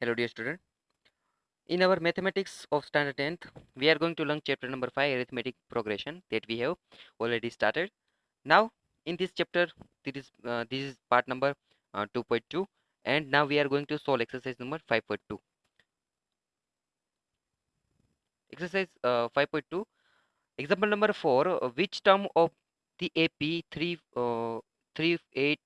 Hello, dear student. In our mathematics of standard 10th, we are going to learn chapter number 5, arithmetic progression, that we have already started. Now, in this chapter, this is part number 2.2, and now we are going to solve exercise number 5.2. Exercise 5.2, example number 4, which term of the AP 3, 8,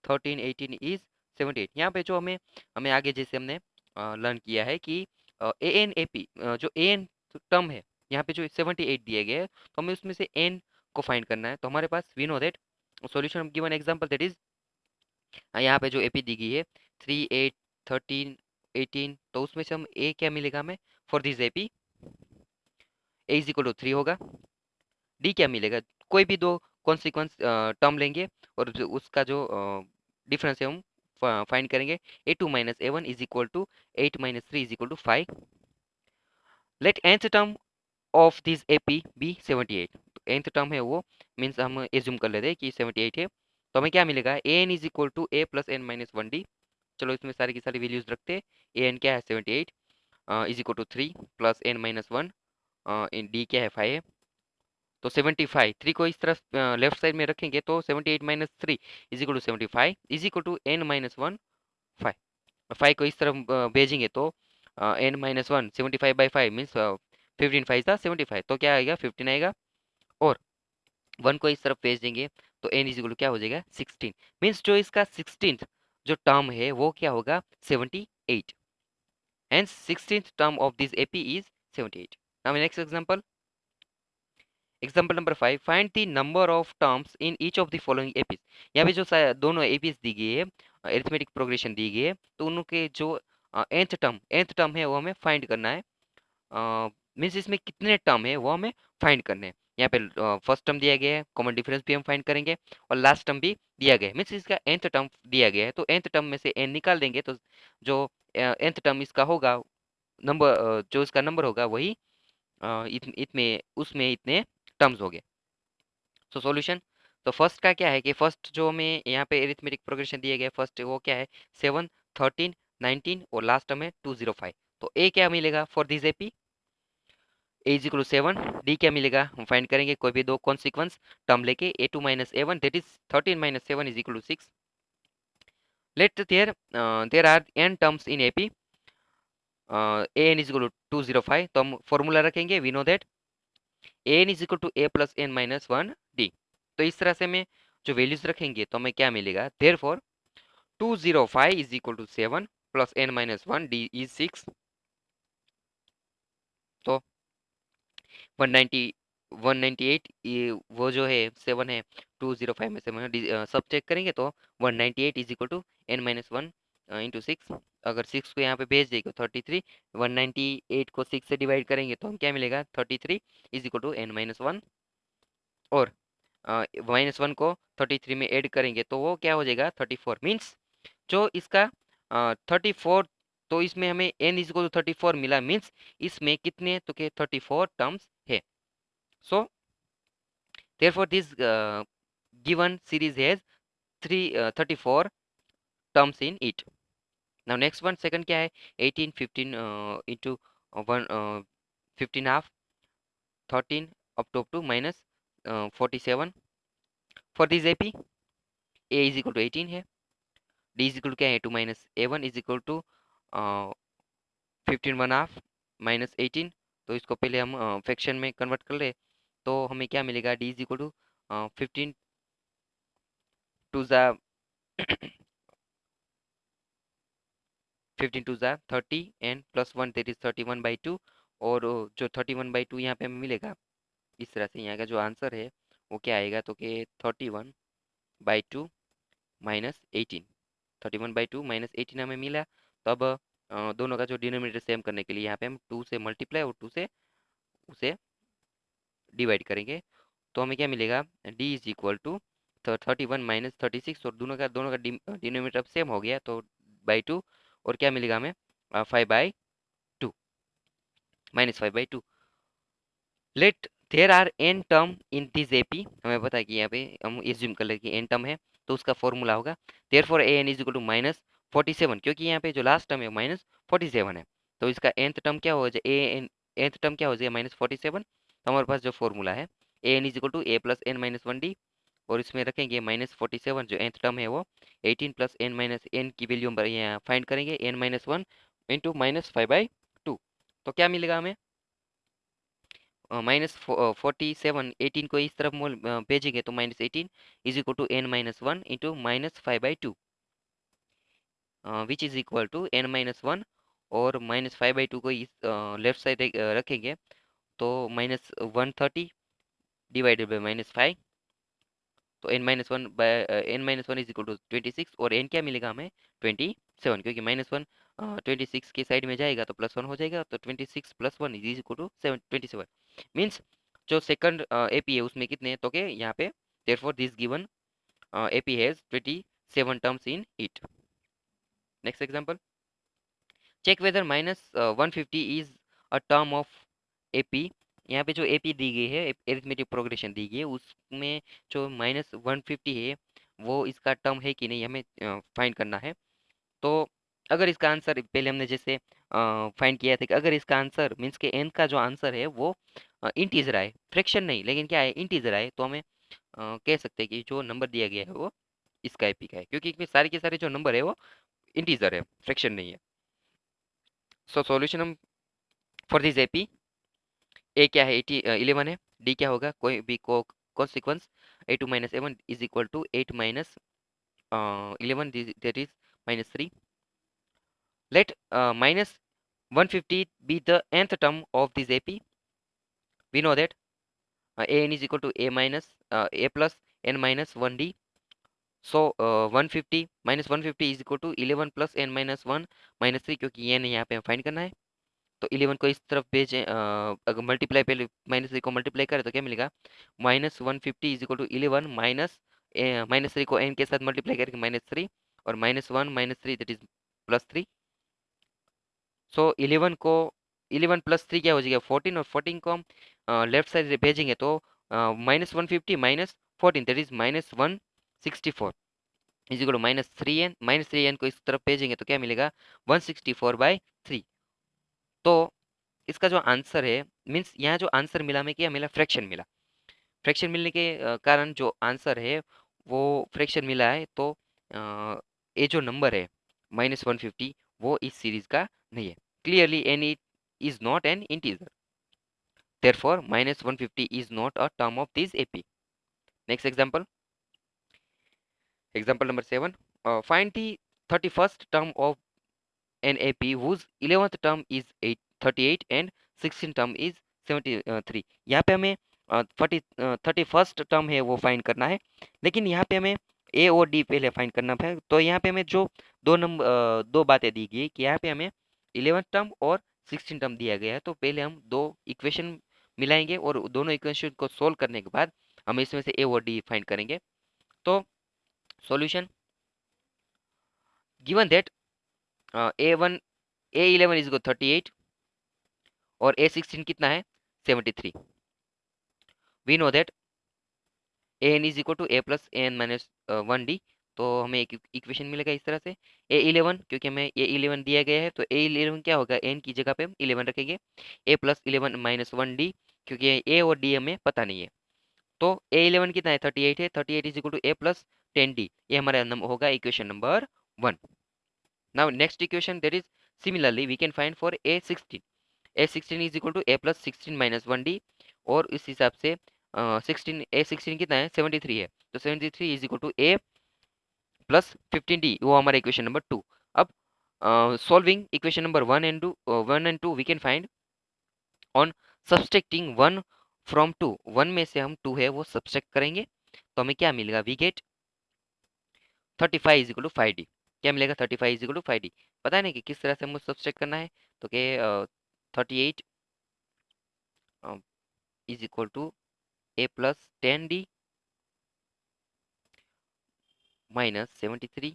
13, 18 is 78? यहाँ पे जो हमें हमें आगे जैसे हमने learn किया है कि ए एन ए पी जो ए एन टर्म है, यहाँ पे जो 78 दिया गया है, तो हमें उसमें से एन को फाइंड करना है। तो हमारे पास we know that solution given example that is, यहाँ पे जो एपी दी गई है 3, 8, 13, 18, तो उसमें से हम ए क्या मिलेगा हमें for this AP? A is equal to 3 होगा। डी क्या मिलेगा? कोई भी दो कॉन्सिक्वेंस टर्म लेंगे और उसका जो डिफरेंस है हम फाइंड करेंगे। a2 minus a1 is equal to 8 minus 3 is equal to 5। Let nth term of this AP be 78। तो nth टर्म है वो मीन्स हम एज्यूम कर लेते हैं कि 78 है, तो हमें क्या मिलेगा? an is equal to a plus n minus 1d। चलो इसमें सारी की सारी वैल्यूज रखते हैं। an क्या है? 78 is equal to 3 plus n minus 1, इन डी क्या है? 5 है। तो 75 3 को इस तरफ लेफ्ट साइड में रखेंगे तो 78 minus 3 is equal to 75 is equal to n minus 1 5। 5 को इस तरफ भेजेंगे तो n माइनस 1 75 बाई 5 मीन्स 15 5 था 75, तो क्या आएगा? 15 आएगा। और 1 को इस तरफ भेज देंगे तो n इज इक्वल टू क्या हो जाएगा? 16। मीन्स जो इसका 16th जो टर्म है वो क्या होगा? 78। Hence 16th term of this AP is 78. Now next example. Example number 5, find the number of terms in each of the following APs। यहाँ पे जो दोनों APs दी गई है, अरिथमेटिक प्रोग्रेशन दी गई है, तो उनके जो nth टर्म है वो हमें फाइंड करना है। मीन्स इसमें कितने टर्म है वो हमें फाइंड करने हैं। यहाँ पे फर्स्ट टर्म दिया गया है, कॉमन डिफरेंस भी हम फाइंड करेंगे, और लास्ट टर्म भी दिया गया है। मीन्स इसका nth टर्म दिया गया है, तो nth टर्म में से n निकाल देंगे तो जो nth टर्म इसका होगा, नंबर जो इसका नंबर होगा वही इतने उसमें इतने टर्म्स हो गए। सो सॉल्यूशन, तो फर्स्ट का क्या है कि फर्स्ट जो हमें यहाँ पे एरिथमेटिक प्रोग्रेशन दिया गया है, फर्स्ट वो क्या है? 7, 13, 19 और लास्ट टर्म है 205। तो ए क्या मिलेगा for this AP? A is equal to 7। D क्या मिलेगा? हम फाइंड करेंगे कोई भी दो कॉन्सिक्वेंस टर्म लेके, a2 minus a1 that is 13 minus 7 is equal to 6। Let there are n terms in AP, an is equal to 205। तो हम फॉर्मूला रखेंगे, we know that an is equal to a plus n minus 1 d। तो इस तरह से में जो values रखेंगे तो हमें क्या मिलेगा? Therefore 205 is equal to 7 plus n minus 1 d is 6। तो 190 198 ये वो जो है 7 है, 205 में से सब चेक करेंगे तो 198 is equal to n minus 1 into 6। अगर 6 को यहाँ पे भेज देंगे तो 33, 198 को 6 से डिवाइड करेंगे तो हम क्या मिलेगा? 33 is equal to n minus 1, और माइनस 1 को 33 में ऐड करेंगे तो वो क्या हो जाएगा? 34। मीन्स जो इसका 34, तो इसमें हमें n इज इक्वल टू 34 मिला, मीन्स इसमें कितने तो के 34 टर्म्स है। सो therefore this given series has 34 terms in it। now next one, second क्या है? 18, 15 into 1, 15 half, 13 up to minus 47 for this AP। a is equal to 18 है, d is equal to क्या है? 2 minus a1 is equal to 15 1/2 minus 18। तो इसको पहले हम fraction में कन्वर्ट कर ले तो हमें क्या मिलेगा? d is equal to 15 to ज़ा 15 टू ज़ा 30 एंड प्लस 1 दैट इज 31/2। और जो 31/2 यहाँ पे हमें मिलेगा, इस तरह से यहाँ का जो आंसर है वो क्या आएगा? तो कि 31/2 माइनस 18, 31/2 माइनस 18 हमें मिला। तो अब दोनों का जो डिनोमिनेटर सेम करने के लिए यहाँ पे हम 2 से मल्टीप्लाई और 2 से उसे डिवाइड करेंगे तो हमें क्या मिलेगा? d is equal to 31 minus 36, और दोनों का डिनोमिनेटर अब सेम हो गया तो बाई 2, और क्या मिलेगा हमें? 5/2 minus 5/2। Let there are n term in this AP, हमें पता है कि यहाँ पे हम एज्यूम कर ले कि n टर्म है, तो उसका फॉर्मूला होगा therefore an is equal to minus 47, क्योंकि यहाँ पे जो लास्ट टर्म है -47 है। तो इसका nth टर्म क्या हो जाए, nth टर्म क्या हो जाएगा -47। तो हमारे पास जो फॉर्मूला है an is equal to a plus N minus one D, और इसमें रखेंगे -47 जो nth टर्म है वो 18 प्लस एन माइनस एन की वैल्यू हम यहाँ फाइंड करेंगे n माइनस वन इंटू -5/2। तो क्या मिलेगा हमें, -47, 18 को इस तरफ भेजेंगे तो -18 is equal to n minus one into -5/2, which is equal to n-1, और -5/2 को इस लेफ्ट साइड रखेंगे तो -130 डिवाइडेड बाई -5, तो n-1 इज इक्वल टू 26, और n क्या मिलेगा हमें 27, क्योंकि -1 26 की साइड में जाएगा तो +1 हो जाएगा, तो 26 + 1 इज इक्वल टू 27। मीन्स जो सेकंड एपी है उसमें कितने, तो के यहाँ पे therefore this given AP has 27 terms in it. Next example, check whether -150 is a term of AP. यहाँ पे जो एपी दी गई है, एरिथमेटिक प्रोग्रेशन दी गई है, उसमें जो -150 है वो इसका टर्म है कि नहीं, हमें फाइंड करना है। तो अगर इसका आंसर पहले हमने जैसे फाइंड किया था कि अगर इसका आंसर मीन्स के एन का जो आंसर है वो इंटीजर आए, फ्रैक्शन नहीं लेकिन क्या है इंटीजर आए, तो हमें कह सकते हैं कि जो नंबर दिया गया है वो इसका एपी का है, क्योंकि इसमें सारे के सारे जो नंबर है वो इंटीजर है, फ्रैक्शन नहीं है। सो सॉल्यूशन हम फॉर दिस एपी, ए क्या है 11 है, डी क्या होगा कोई भी consequence a2 minus a1 is equal to 8 minus 11, that is -3। Let -150 be the nth term of this AP. We know that an is equal to a plus n minus 1d. So 150 -150 is equal to 11 plus n minus 1 minus 3, क्योंकि n यहाँ पे find करना है। तो 11 को इस तरफ भेजें, अगर मल्टीप्लाई पहले -3 को मल्टीप्लाई करें तो क्या मिलेगा, -150 इज इक्वल टू 11 -3 को n के साथ मल्टीप्लाई करके -3, और -1 -3 दैट इज +3। सो 11 को 11 + 3 क्या हो जाएगा 14, और 14 को हम लेफ्ट साइड से भेजेंगे तो -150 -14 that is -164 is equal to -3n, -3n को इस तरफ भेजेंगे तो क्या मिलेगा 164/3। तो इसका जो आंसर है, मीन्स यहाँ जो आंसर मिला हमें, क्या मिला, फ्रैक्शन मिला। फ्रैक्शन मिलने के कारण जो आंसर है वो फ्रैक्शन मिला है, तो ये जो नंबर है -150 वो इस सीरीज का नहीं है। Clearly n it is not an integer, therefore -150 is not a term of this AP. Next example, example number 7, find the 31st term of an AP whose 11th term is 38 and 16th term is 73। यहाँ पे हमें 31st term है वो find करना है, लेकिन यहाँ पे हमें ए और डी पहले फाइंड करना है। तो यहाँ पे हमें जो दो बातें दी गई कि यहाँ पे हमें 11th टर्म और 16th टर्म दिया गया है, तो पहले हम दो इक्वेशन मिलाएंगे और दोनों इक्वेशन को सोल्व करने के बाद हम इसमें से ए और डी फाइंड करेंगे। तो solution, given that A11 is equal 38 और A16 कितना है 73। We know that an is equal to a plus N minus 1d। तो हमें एक इक्वेशन मिलेगा इस तरह से, A11 क्योंकि हमें A11 दिया गया है तो A11 क्या होगा, n की जगह पे हम 11 रखेंगे, a प्लस 11 माइनस 1d, क्योंकि a और d हमें पता नहीं है। तो A11 कितना है 38 है, 38 is equal to a plus 10d, ये हमारा होगा equation number 1। Now next equation that is similarly we can find for A16, A16 is equal to a plus 16 minus 1d, और इस हिसाब से 16 A16 कितना है 73 है, तो 73 is equal to a plus 15d, वो हमारा इक्वेशन नंबर 2। अब solving equation number 1 and 2 we can find on subtracting 1 from 2, 1 में से हम 2 है वो सब्सट्रैक्ट करेंगे, तो हमें क्या मिलेगा, we get 35 is equal to 5d। क्या मिलेगा 35 इज इक्वल टू 5d, पता नहीं कि किस तरह से हमें सब्सट्रैक्ट करना है, तो के 38 is equal to a plus 10d minus 73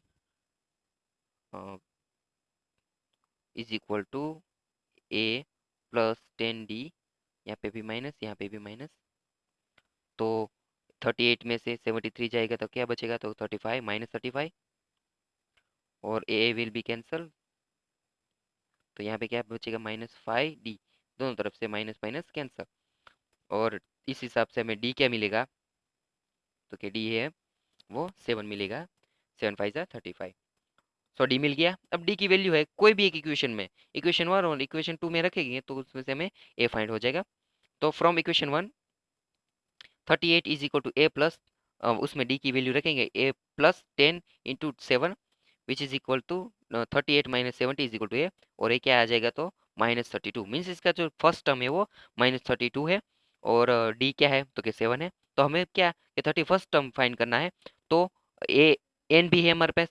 is equal to a plus 10d, यहाँ पे भी माइनस यहाँ पे भी माइनस, तो 38 में से 73 जाएगा तो क्या बचेगा, तो 35 -35 और ए विल बी कैंसल, तो यहाँ पे क्या बचेगा -5d, दोनों तरफ से माइनस माइनस कैंसल। और इस हिसाब से हमें डी क्या मिलेगा, तो क्या डी है वो 7 मिलेगा, 7 5 जा 35। सो डी मिल गया। अब डी की वैल्यू है कोई भी एक इक्वेशन में, इक्वेशन 1 और इक्वेशन 2 में रखेंगे तो उसमें से हमें ए फाइंड हो जाएगा। तो from equation 1 38 is equal to A plus, उसमें डी की वैल्यू रखेंगे A plus 10 into 7 which is equal to 38 minus 70 is equal to A, और ए क्या आ जाएगा तो -32, मीन्स इसका जो फर्स्ट टर्म है वो -32 है, और डी क्या है तो क्या 7 है। तो हमें क्या कि 31st टर्म फाइंड करना है, तो ए एन भी है हमारे पास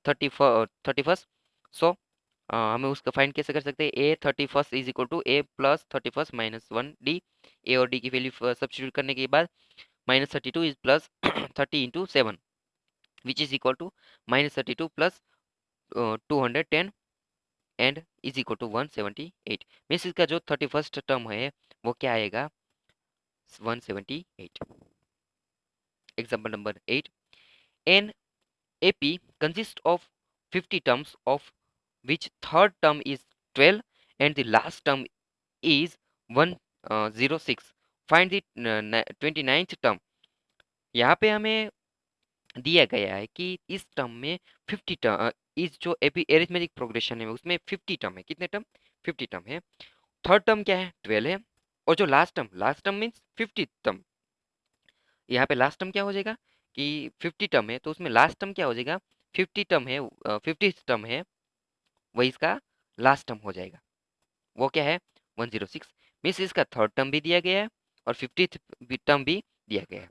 31st। सो हमें उसका फाइंड कैसे कर सकते हैं, a 31st is equal to A plus 31st minus 1d। A और डी की वैल्यू सब्स्टिट्यूट करने के बाद -32 is plus 30 into 7 which is equal to -32 plus 210 and is equal to 178, means इसका जो 31st टर्म है वो क्या आएगा 178। Example number 8, an AP consists of 50 terms of which third term is 12 and the last term is 106, find the 29th term। यहाँ पे हमें दिया गया है कि इस टर्म में 50 टर्म, इस जो एपी एरिथमेटिक प्रोग्रेशन है उसमें 50 टर्म है, कितने टर्म 50 टर्म है, थर्ड टर्म क्या है 12 है, और जो लास्ट टर्म मीन्स 50 टर्म, यहाँ पे लास्ट टर्म क्या हो जाएगा कि 50 टर्म है तो उसमें लास्ट टर्म क्या हो जाएगा 50 टर्म है, 50 टर्म है, वही इसका लास्ट टर्म हो जाएगा, वो क्या है 106, मीन्स इसका थर्ड टर्म भी दिया गया है और 50th टर्म भी दिया गया है।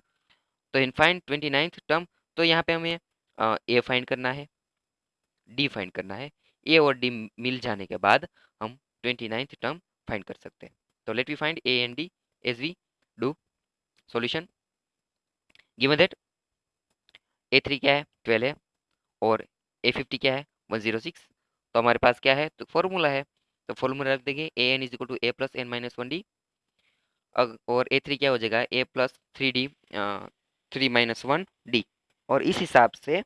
तो इन फाइंड 29th टर्म, तो यहाँ पे हमें ए फाइंड करना है, डी फाइंड करना है, ए और डी मिल जाने के बाद हम 29th टर्म फाइंड कर सकते हैं। तो let we find a and d as we do solution. Given that A3 क्या है 12 है और A50 क्या है 106, तो हमारे पास क्या है तो फॉर्मूला है, तो फॉर्मूला रख देंगे A N is equal to A plus N minus 1d, और A3 क्या हो जाएगा ए प्लस 3d 3 - 1d, और इस हिसाब से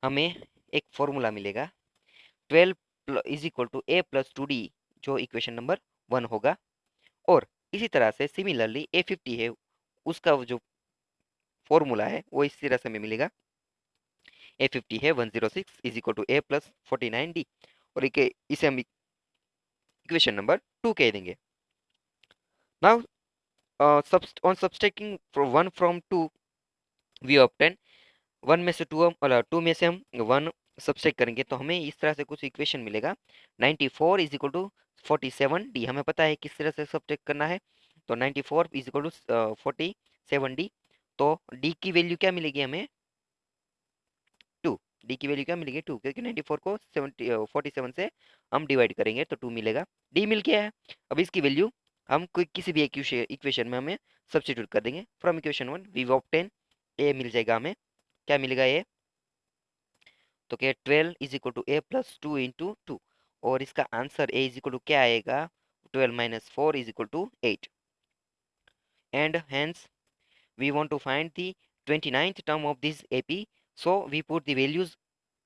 हमें एक फॉर्मूला मिलेगा 12 is equal to A plus 2d, जो इक्वेशन नंबर 1 होगा। और इसी तरह से सिमिलरली A50 है, उसका जो फॉर्मूला है वो इस तरह से हमें मिलेगा A50 है 106 is equal to A plus 49d, और इसे हम इक्वेशन नंबर 2 कह देंगे। Now on subtracting one from two we obtain, one में से टू, हम टू में से हम वन सब्सट्रैक्ट करेंगे तो हमें इस तरह से कुछ इक्वेशन मिलेगा 94 इज इक्वल टू 47d, हमें पता है किस तरह से सब्सट्रैक्ट करना है, तो 94 इज इक्वल टू 47d, तो d की वैल्यू क्या मिलेगी हमें 2, डी की वैल्यू क्या मिलेगी 2, क्योंकि 94 को 47 से हम डिवाइड करेंगे तो 2 मिलेगा, डी मिल गया है। अब इसकी वैल्यू हम कोई किसी भी इक्वेशन में हमें सब्स्टिट्यूट कर देंगे, from equation 1 we obtain a मिल जाएगा हमें, क्या मिलेगा ए, तो क्या 12 is equal to A plus 2 into 2, और इसका answer a is equal to क्या आएगा 12 minus 4 is equal to 8, and hence we want to find the 29th term of this AP, so we put the values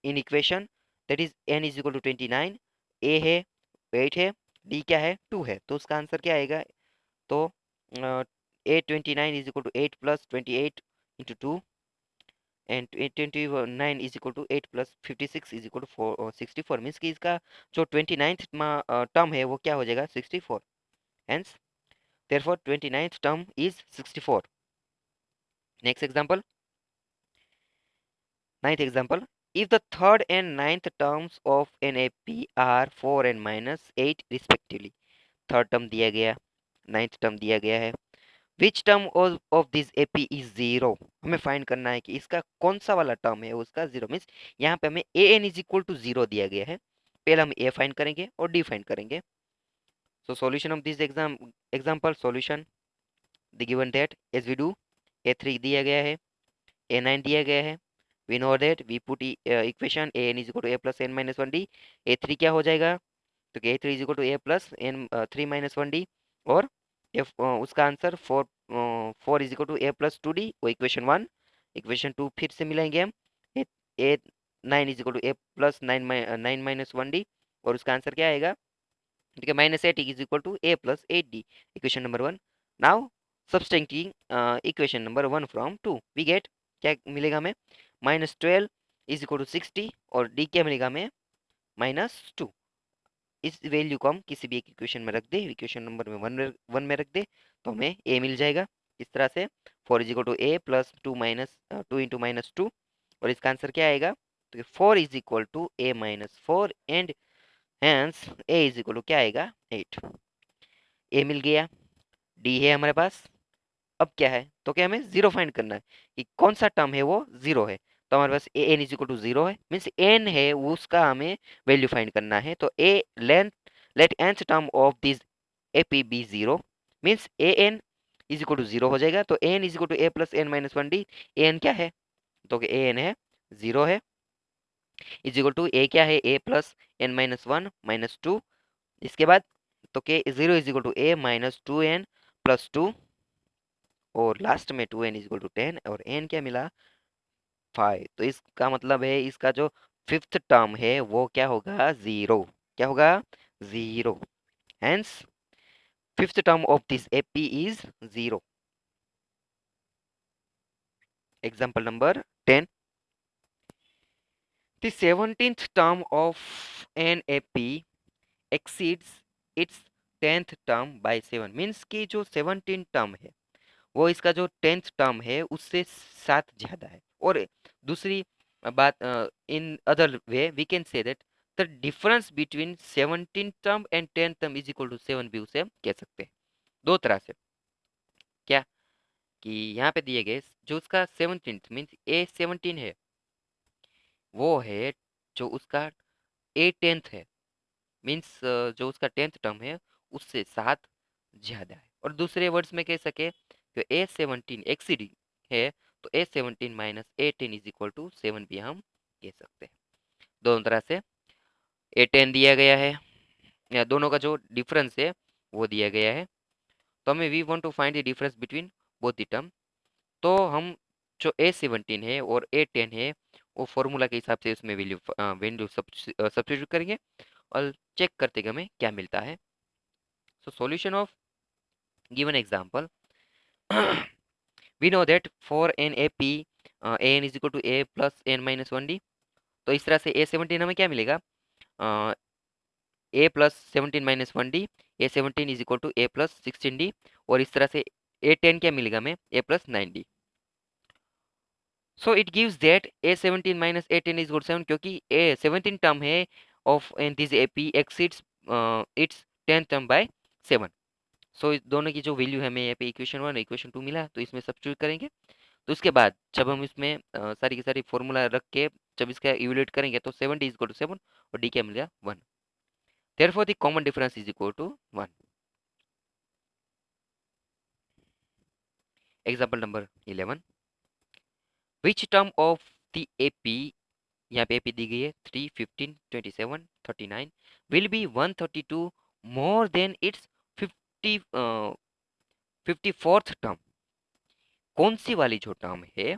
in equation, that is n is equal to 29, a है 8 है, d क्या है 2 है, तो उसका answer क्या आएगा, तो a 29 is equal to 8 plus 28 into 2, and 29 is equal to 8 plus 56 is equal to 64, means कि इसका जो 29th टर्म है वो क्या हो जाएगा 64, hence therefore 29th term is 64। Next example, ninth example, if the third and ninth terms of an AP are 4 and -8 respectively, third term दिया गया, ninth term दिया गया है, which term of this AP is 0, हमें find करना है कि इसका कौन सा वाला टर्म है उसका 0, मीन्स यहाँ पे हमें ए एन इज इक्वल टू 0 दिया गया है, पहले हम ए फाइंड करेंगे और डी फाइंड करेंगे। So solution of this example solution the given that as we do, A3 दिया गया है, A9 दिया गया है, we know that we put equation a n is equal to a plus n minus 1d, a3 क्या हो जाएगा तो a3 is equal to a plus n 3 minus 1d, और उसका answer 4 is equal to a plus 2d, वो equation 1, equation 2 फिर से मिलाएंगे हम, a 9 is equal to A plus 9 - 1d, और उसका आंसर क्या आएगा? ठीक है, -8 is equal to A plus 8d, equation number 1। Now substituting equation number 1 from 2 we get, क्या मिलेगा हमें? -12 इज इक्वल टू 60, और डी क्या मिलेगा हमें? -2। इस वैल्यू को हम किसी भी एक इक्वेशन में रख दे, इक्वेशन नंबर में वन में रख दे, तो हमें ए मिल जाएगा। इस तरह से 4 is equal to A plus 2 into -2, और इसका आंसर क्या आएगा? तो 4 is equal to a -4, and hence a is equal to क्या आएगा? 8। ए मिल गया, डी है हमारे पास। अब क्या है? तो क्या हमें जीरो फाइंड करना है कि कौन सा टर्म है वो जीरो है। तो हमारे पास A N is equal to zero है, मीन्स एन है वो, उसका हमें वैल्यू फाइंड करना है। तो a let nth term of this A P be zero, means A N is equal to zero हो जाएगा। तो A N is equal to A plus N minus one D. A N क्या है? तो A N है zero है, is equal to A क्या है? ए plus N minus one minus two. इसके बाद तो के zero is equal to A minus two N plus two, और लास्ट में 2n इज इक्वल टू 10, और n क्या मिला? 5। तो इसका मतलब है इसका जो फिफ्थ टर्म है वो क्या होगा? जीरो। क्या होगा? Zero. Hence fifth term of this AP is zero. Example number 10, the 17th term of an AP exceeds its 10th term by 7, means कि जो 17 टर्म है वो इसका जो 10th टर्म है उससे 7 ज्यादा है। और दूसरी बात, in other way we can say that the difference between 17 term and 10 term is equal to 7 भी उसे हम कह सकते हैं दो तरह से। क्या? कि यहाँ पे दिए गए जो उसका 17th मीन्स ए 17 है, वो है जो उसका ए 10th है, मीन्स जो उसका 10th टर्म है उससे 7 ज्यादा है। और दूसरे वर्ड्स में कह सके तो ए 17 एक्सीडिंग है, तो a 17 minus a 10 is equal to 7 भी हम कह सकते हैं। दोनों तरह से ए 10 दिया गया है, या दोनों का जो डिफरेंस है वो दिया गया है। तो हमें we want to find the difference between both the term. तो हम जो ए 17 है और ए 10 है वो फॉर्मूला के हिसाब से उसमें वैल्यू वैल्यू सब्स्टिट्यूट करेंगे, और चेक करते कि हमें क्या मिलता है। So solution of given example, we know that for an AP an is equal to a plus n minus 1d। तो इस तरह से a 17 हमें क्या मिलेगा? a plus 17 minus 1d, a 17 is equal to a plus 16d, और इस तरह से a 10 क्या मिलेगा हमें? a plus 9d। So it gives that a 17 minus a 10 is equal 7, क्योंकि a 17 टर्म है of an this AP exceeds its 10 term by 7। सो इस दोनों की जो वैल्यू है हमें यहाँ पे इक्वेशन 1 और इक्वेशन 2 मिला, तो इसमें सब्स्टिट्यूट करेंगे। तो उसके बाद जब हम इसमें सारी की सारी फॉर्मूला रख के जब इसका इवेल्यूएट करेंगे तो 7d इज इक्वल टू 7, और d क्या मिल गया? 1। Therefore the common difference is equal to 1। Example number 11, which term of the AP, यहाँ पे एपी दी गई है 3, 15, 27, 39, will be 132 more than it's 50 54th term. कौन सी वाली जो टर्म है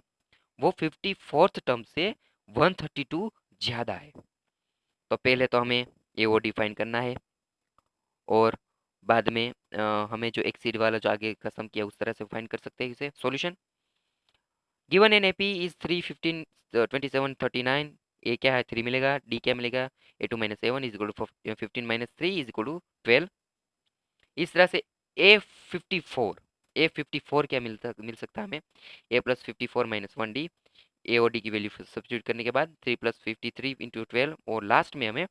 वो 54th टर्म से 132 ज्यादा है? तो पहले तो हमें ये वो डिफाइन करना है, और बाद में हमें जो एक्सीड वाला जो आगे का सम किया उस तरह से फाइंड कर सकते हैं इसे। Solution, given an AP is 3, 15, 27, 39, a क्या है? 3 मिलेगा, डी क्या मिलेगा? A 2 minus a 1 is equal to 15 minus 3 is equal to 12। इस तरह से ए 54 क्या मिल सकता है हमें? ए प्लस 54 माइनस 1d, ए और डी की वैल्यू सब्स्टिट्यूट करने के बाद 3 प्लस 53 इंटू 12, और लास्ट में हमें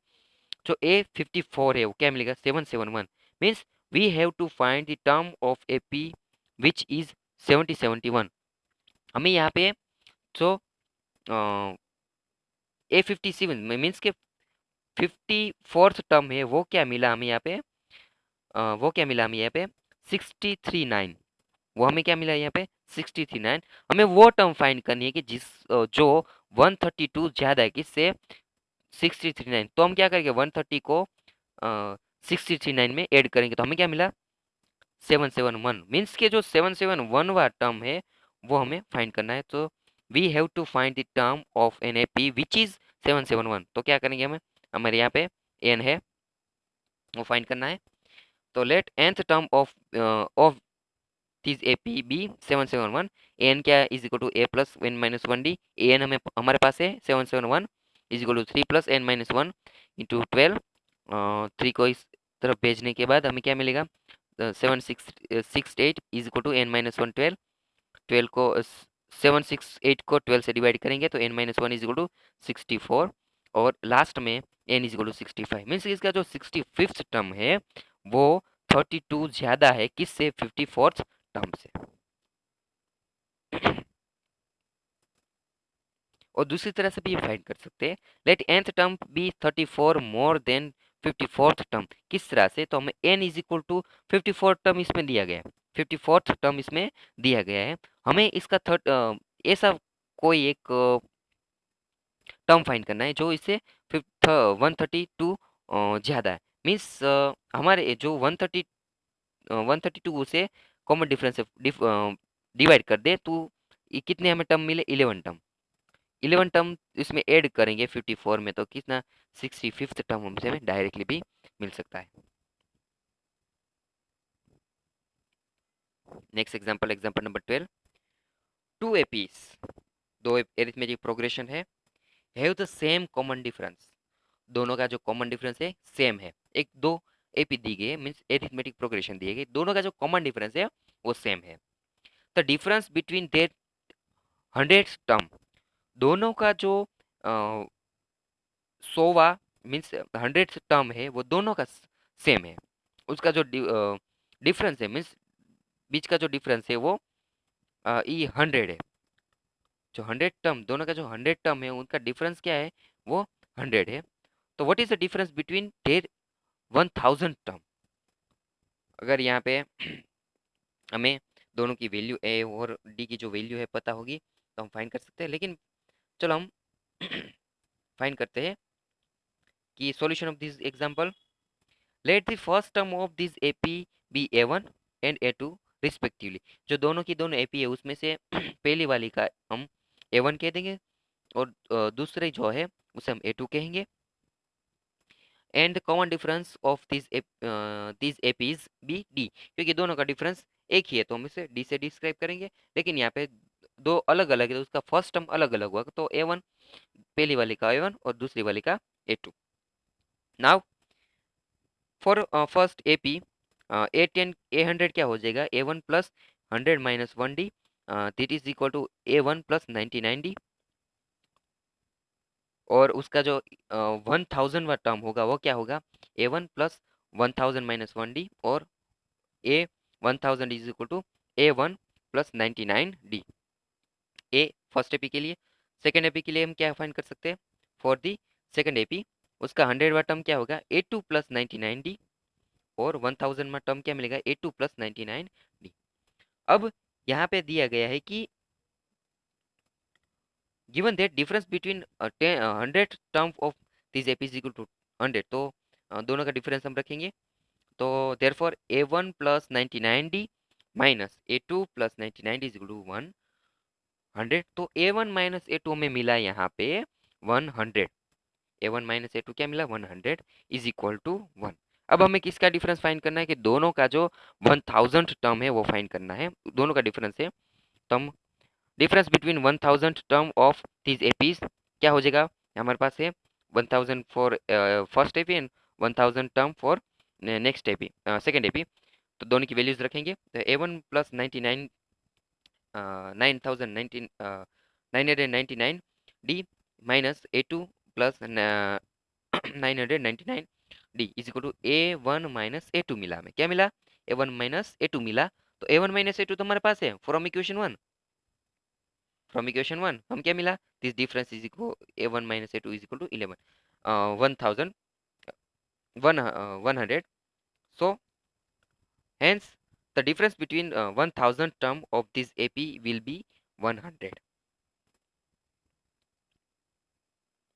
जो ए 54 है वो क्या मिलेगा? 771। Means we have to find the term of A P which is 7071। हमें यहाँ पे जो ए 57 मीन्स के 54th टर्म है वो क्या मिला हमें यहाँ पे? वो क्या मिला हमें यहाँ पे? 639। वो हमें क्या मिला यहाँ पे? 639। हमें वो टर्म फाइंड करनी है कि जो 132 ज्यादा है किससे? 639। तो हम क्या करेंगे? 130 को 639 में ऐड करेंगे, तो हमें क्या मिला? 771। मीन्स के जो 771 वाला टर्म है वो हमें फाइंड करना है। तो we have to find the term of an AP which is 771, तो क्या करेंगे हमें, हमारे यहाँ पे n है वो फाइंड करना है। तो let nth term of this AP be 771, an क्या is equal to a plus n minus one d, an हमें हमारे पास है 771 is equal to 3 plus n minus one into 12, 3 को इस तरफ भेजने के बाद हमें क्या मिलेगा, 768 is equal to n minus one 12, 12 को 768 को 12 से डिवाइड करेंगे तो n minus one is equal to 64, और लास्ट में n is equal to 65, means इसका जो 65th टर्म है वो 32 ज्यादा है किससे, 54th टर्म से। और दूसरी तरह से भी ये फाइंड कर सकते हैं, let nth term be 34 more than 54th term, किस तरह से, तो हमें n is equal to 54 term इसमें दिया गया है, 54th टर्म इसमें दिया गया है, हमें इसका ऐसा कोई एक टर्म फाइंड करना है जो इससे 132 ज़्यादा है, मीन्स हमारे जो 132 से कॉमन डिफरेंस से डिवाइड कर दे तो ये कितने हमें टर्म मिले, 11 टर्म, 11 टर्म इसमें ऐड करेंगे 54 में तो कितना, 65th टर्म हमसे हमें डायरेक्टली भी मिल सकता है। Next example, example number 12, two APs, दो एरिथमेटिक प्रोग्रेशन है, have the same common difference, दोनों का जो कॉमन डिफरेंस है सेम है, एक दो एपी दी गई है मीन्स एरिथमेटिक प्रोग्रेशन दी गई, दोनों का जो कॉमन डिफरेंस है वो सेम है, the difference between their 100 term, दोनों का जो 100वां मीन्स 100 टर्म है वो दोनों का सेम है, उसका जो डिफरेंस है मीन्स बीच का जो डिफरेंस है वो ये 100 है, जो 100 टर्म, दोनों का जो 100 टर्म है उनका डिफरेंस क्या है, वो 100 है, तो what is the difference between their 1000 term, अगर यहाँ पे हमें दोनों की वैल्यू ए और डी की जो वैल्यू है पता होगी तो हम फाइंड कर सकते हैं, लेकिन चलो हम फाइंड करते हैं कि solution of this example, let the first term of this AP be A one and A two respectively, जो दोनों की दोनों एपी है उसमें से पहली वाली का हम ए1 कह देंगे और दूसरे जो है उसे हम ए2 कहेंगे, and common difference of this APs be D, क्योंकि दोनों का डिफरेंस एक ही है तो हम इसे डी से डिस्क्राइब करेंगे, लेकिन यहाँ पे दो अलग अलग है तो उसका फर्स्ट टर्म अलग अलग हुआ, तो ए1 पहली वाली का ए1 और दूसरी वाली का ए2। नाउ फॉर फर्स्ट एपी ए10 ए100 क्या हो जाएगा, ए1 plus 100 minus one D, that is equal to ए1 प्लस 99 डी, और उसका जो 1000वां टर्म होगा वो क्या होगा, ए1 प्लस 1000 माइनस वन डी, और ए 1000 इज इक्वल टू ए1 plus 99 D, A first AP के लिए। सेकेंड एपी के लिए हम क्या फाइंड कर सकते हैं, फॉर दी सेकेंड एपी उसका 100वां टर्म क्या होगा, ए2 प्लस 99 डी, और 1000 में टर्म क्या मिलेगा, ए2 प्लस 99 डी। अब यहाँ पे दिया गया है कि given that difference between 100 term of this AP is equal to 100, तो दोनों का डिफरेंस हम रखेंगे, तो therefore A one plus 99 D minus A two plus 99 D is equal to 100, तो ए1 माइनस ए2 में मिला यहाँ पे 100, ए1 माइनस ए2 क्या मिला, 100 इज इक्वल टू 1। अब हमें किसका डिफरेंस फाइंड करना है, कि दोनों का जो 1000 टर्म है वो फाइंड करना है, दोनों का डिफरेंस है, तो हम difference between 1000 term of this APs क्या हो जाएगा, हमारे पास है 1000 for first AP and 1000 term for next AP second AP, तो दोनों की वैल्यूज रखेंगे, तो A one plus 99 9,999 D minus A two plus 999 D is equal to A one minus A two मिला, हमें क्या मिला, ए1 माइनस ए2 मिला, तो ए1 माइनस ए2 तो हमारे पास है फ्रॉम इक्वेशन 1, फ्रॉम इक्वेशन 1 हम क्या मिला, this difference is equal A one minus A two is equal to 11 1000 100, so hence the difference between 1000 term of this AP will be 100.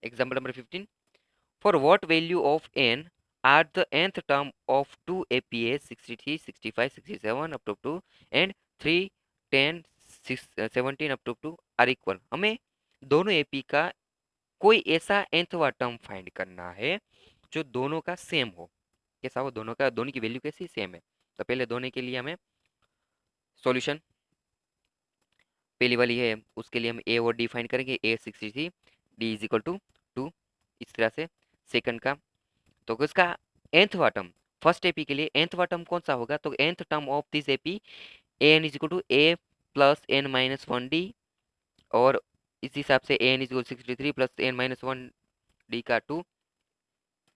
Example number 15. For what value of n are the nth term of 2 APA 63, 65, 67 up to 2 and 3, 10, 6, 17 up to 2 are equal? हमें दोनों AP का कोई ऐसा nthवा term find करना है जो दोनों का सेम हो। कैसा हो? दोनों की वैल्यू कैसी सेम है। तो पहले दोनों के लिए हमें सॉल्यूशन पहली वाली है, उसके लिए हम ए और डी फाइंड करेंगे। ए 63, डी इज इक्वल टू 2। इस तरह से सेकंड का, तो इसका nthवा टर्म, फर्स्ट एपी के लिए nthवा टर्म कौन सा होगा? तो nth term of this AP A N is equal to A plus N minus one D, और इस हिसाब से A N is equal 63 plus N minus one D का 2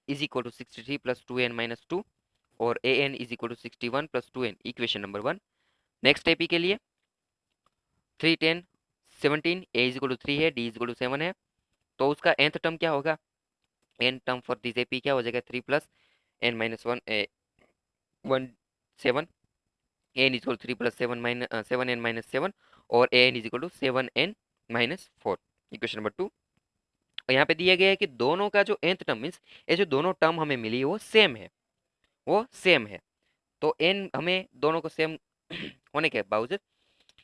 is equal to 63 plus 2n minus 2, और A N is equal to 61 plus 2n, equation number 1। Next AP के लिए 3 10 17, ए is equal to 3 है, D is equal to 7 है, तो उसका nth term क्या होगा? n term for this AP क्या हो जाएगा? 3 plus n minus 1 1 7, N is equal 3 plus 7 minus 7n minus 7, और A N is equal to 7n minus 4, equation number 2। और यहाँ पे दिया गया है कि दोनों का जो nth टर्म मीन्स ये जो दोनों टर्म हमें मिली वो सेम है, वो सेम है। तो n हमें दोनों को सेम होने के बावजूद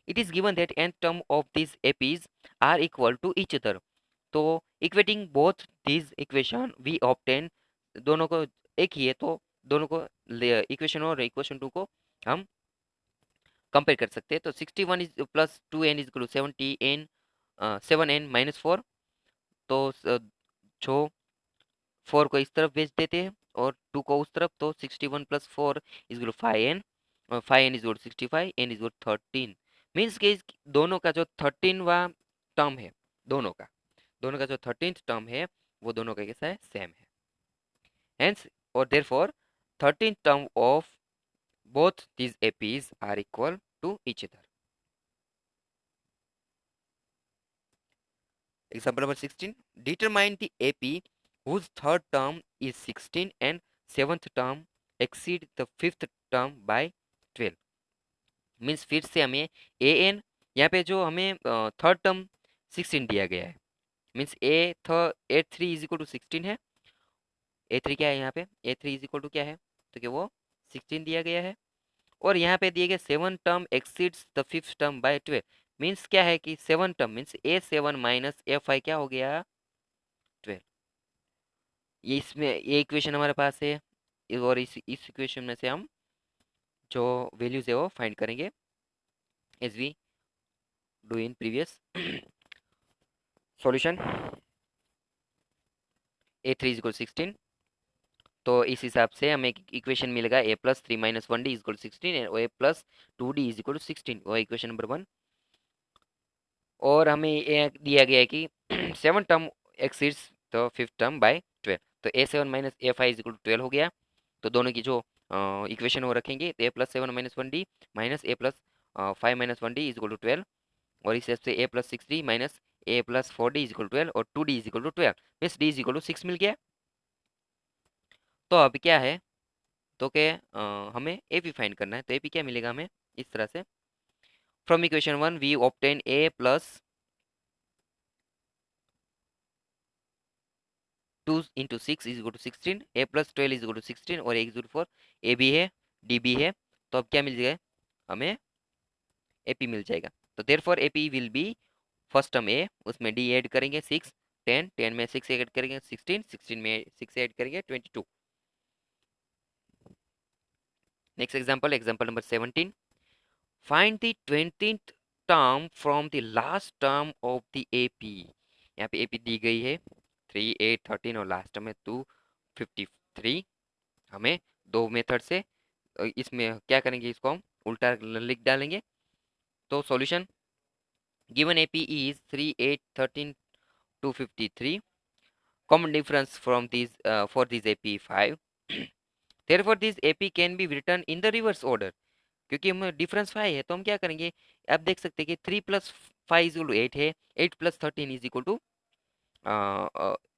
it is given that nth term of these APs are equal to each other। तो equating both these equation we obtain, दोनों को एक ही है तो दोनों को इक्वेशन और इक्वेशन 2 को हम कंपेयर कर सकते हैं। तो 61 is plus 2n is equal to 70n 7n minus 4, तो जो 4 को इस तरफ भेज देते हैं और 2 को उस तरफ, तो 61 plus 4 is equal to 5n, और 5n is equal to 65, n is equal to 13। Means के दोनों का जो 13वां टर्म है, दोनों का जो 13th टर्म है वो दोनों का कैसा है? सेम है। हेंस और therefore 13th term of both these APs are equal to each other। Example number 16. Determine the AP whose third term is 16 and seventh term exceed the fifth term by 12। Means फिर से हमें A N, यहाँ पे जो हमें third term 16 दिया गया है, means A three is equal to 16 है। ए थ्री क्या है यहाँ पे? A three is equal to क्या है? तो क्या वो 16 दिया गया है, और यहाँ पे दिए गए 7 term exceeds the fifth term by 12। Means क्या है कि 7 term means A7 minus A5 क्या हो गया? 12। ये इसमें ये इक्वेशन हमारे पास है, और इस इक्वेशन में से हम जो वैल्यूज है वो फाइंड करेंगे as we do in previous solution. A3 is equal 16, तो इस हिसाब से हमें इक्वेशन मिलेगा a plus 3 minus 1d is equal 16 और a plus 2d is equal to 16, वो इक्वेशन नंबर 1। और हमें ये दिया गया है कि 7 term exceeds the fifth term by 12, तो A7 minus A5 is equal to 12 हो गया। तो दोनों की जो इक्वेशन वो रखेंगे, तो a plus 7 minus 1d minus a plus 5 minus 1d is equal to 12, और इस हिसाब से a plus 6d minus a plus 4d is equal to 12, और 2d is equal to 12, means d is equal to 6 मिल गया। तो अब क्या है? तो क्या हमें ए पी फाइंड करना है, तो ए पी क्या मिलेगा हमें? इस तरह से from equation 1 we obtain a plus 2 into 6 is equal to 16, a plus 12 is equal to 16, और एक इक्वल 4, ए भी है डी भी है, तो अब क्या मिल जाएगा हमें? ए पी मिल जाएगा। तो therefore A P will be first term A, उसमें डी ऐड करेंगे 6, 10, 10 में 6 ऐड करेंगे 16, 16 में 6 ऐड करेंगे 22। Next example, example number 17। Find the 20th term from the last term of the AP. यहाँ पे एपी दी गई है 3 8 13 और लास्ट टर्म है 253। हमें दो मेथड से इसमें क्या करेंगे, इसको हम उल्टा लिख डालेंगे। तो solution given AP is 3 8 13 253, common difference from these for this AP 5, therefore this AP can be written in the reverse order। क्योंकि हम डिफरेंस 5 है तो हम क्या करेंगे? आप देख सकते हैं कि 3 प्लस 5 इज इक्वल टू 8 है, 8 plus 13 is equal to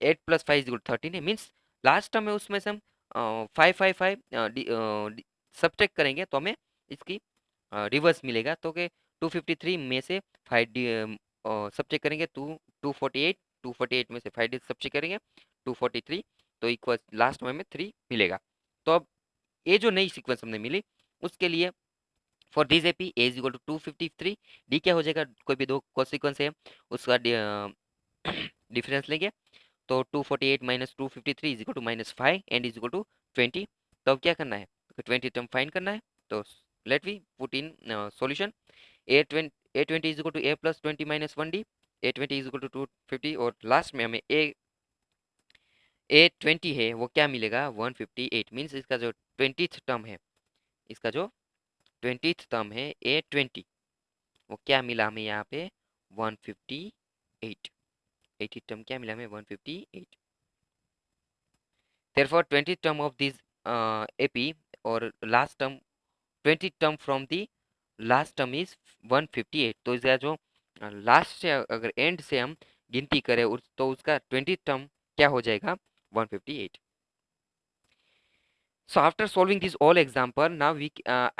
8 plus 5 is equal to 13 है, मीन्स लास्ट टर्म है उसमें से हम 5 सब्ट्रैक्ट करेंगे तो हमें इसकी रिवर्स मिलेगा। तो कि 253 में से 5 सब्ट्रैक्ट करेंगे 248, 248 में से 5 सब्ट्रैक्ट करेंगे 243, तो इक्वल लास्ट में हमें 3 मिलेगा। तो अब ये जो नई सीक्वेंस हमने मिली उसके लिए for this AP A is equal to 253, D क्या हो जाएगा? कोई भी दो सीक्वेंस है उसका डिफरेंस लेंगे तो 248 minus 253 is equal to -5 and is equal to 20। तो अब क्या करना है, 20 टर्म फाइंड करना है। तो let we put in solution. A20 is equal to A+20 minus 1D, A20 is equal to 250 और लास्ट में हमें A20 है वो क्या मिलेगा 158। मीन्स इसका जो 20th टर्म है, इसका जो 20th टर्म है A20 वो क्या मिला हमें यहाँ पे 158। 80 टर्म क्या मिला हमें 158। Therefore 20th term of this AP or last term 20th term from the last term is 158। तो इसका जो लास्ट से अगर एंड से हम गिनती करें तो उसका 20th term क्या हो जाएगा 158। So after solving this all example, now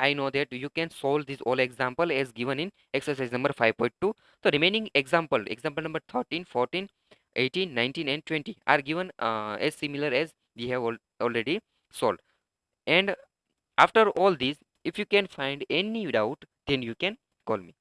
I know that you can solve this all example as given in exercise number 5.2. So remaining example number 13, 14, 18, 19 and 20 are given as similar as we have already solved. And after all this, if you can find any doubt, then you can call me.